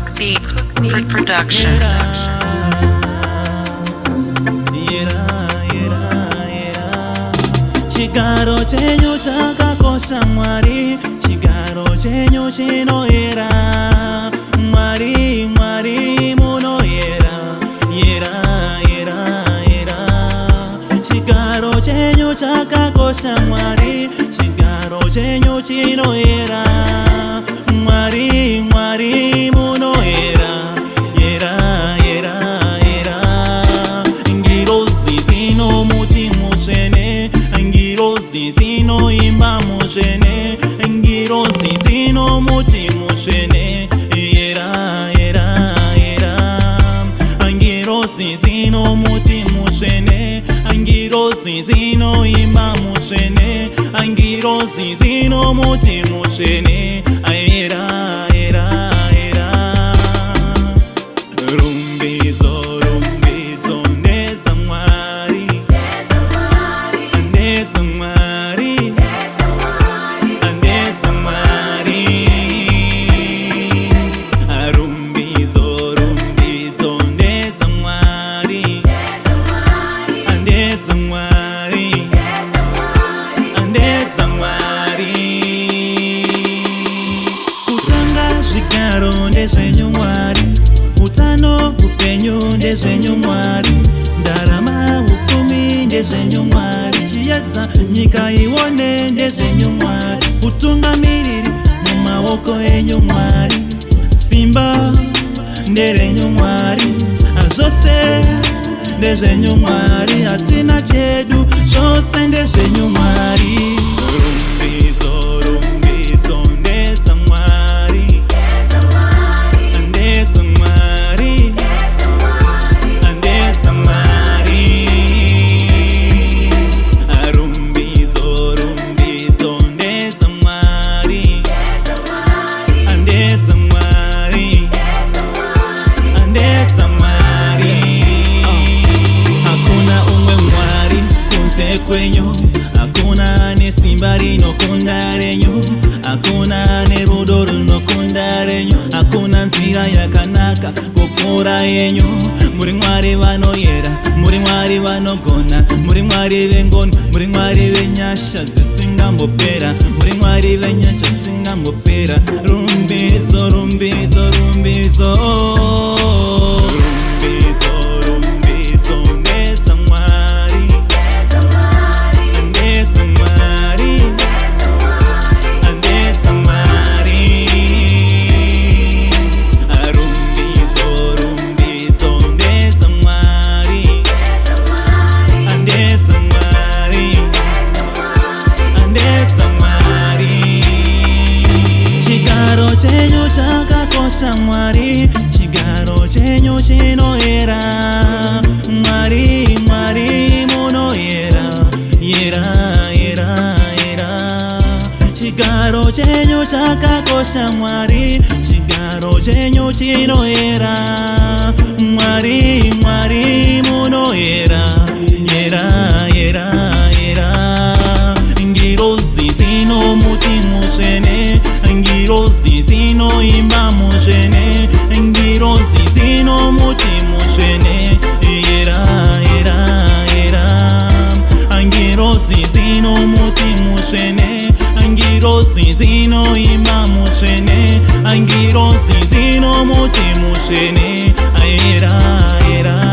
Cook Beats Productions. Chigaro chenyu chakakosha Mwari, chigaro chenyu chinoyera Mwari, Mwari munoyera, yera, yera, yera. Chigaro chenyu chakakosha Mwari, chigaro chenyu chinoyera Mwari, Mwari munoyera, yera, yera, yera. Ngirozi zino muti mushene, ngirozi zino imba mushene, ngirozi zino muti mushene, yera, yera, yera. Ngirozi zino muti mushene, ngirozi zino imba mushene, ngirozi zino muti mushene, yera, yera, yera. Rumbizo, rumbizo, neza Mwari, neza Mwari, neza Mwari. Rumbizo, rumbizo, neza Mwari, neza Mwari, neza Mwari. Utanga zvigaro ndezvenyu Mwari, utano upenyu ndezvenyu Mwari, ndarama upfumi ndezvenyu Mwari, chiedza nyika ione ndezvenyu Mwari, utungamiriri mumaoko enyu Mwari, simba nderenyu Mwari, zvose ndezvenyu Mwari, hatina chedu, zvose ndezvenyu Mwari. Rumbizo, rumbizo, neza Mwari, neza Mwari, neza Mwari. Rumbizo, rumbizo, neza Mwari, neza Mwari, neza Mwari. Hakuna umwe Mwari kunze kwenyu, hakuna nesimba rinokunda renyu, hakuna nerudo runokunda renyu, hakuna nzira yakanaka kupfuura yenyu. Muri Mwari vanoyera, muri Mwari vanogona, muri Mwari vengoni, muri Mwari venyasha dzisingambopera, muri Mwari venyasha dzisingambopera. Rumbizo, rumbizo, rumbizo, rumbizo, rumbizo, neza Mwari, neza Mwari, neza Mwari. Rumbizo, rumbizo, neza Mwari, neza Mwari, neza Mwari. Chigaro chenyu chakakosha Mwari, chigaro chenyu chinoyera Mwari, Mwari munoyera, yera, yera, yera. Chigaro chenyu chakakosha Mwari, chigaro chenyu chinoyera Mwari, Mwari munoyera, yera, yera, yera. Ngirozi zino muti mushene, ngirozi zino imba mushene, ngirozi zino muti mushene, yera, yera, yera. Ngirozi zino muti mushene, ngirozi zino imba mushene, ngirozi zino muti mushene, yera, yera.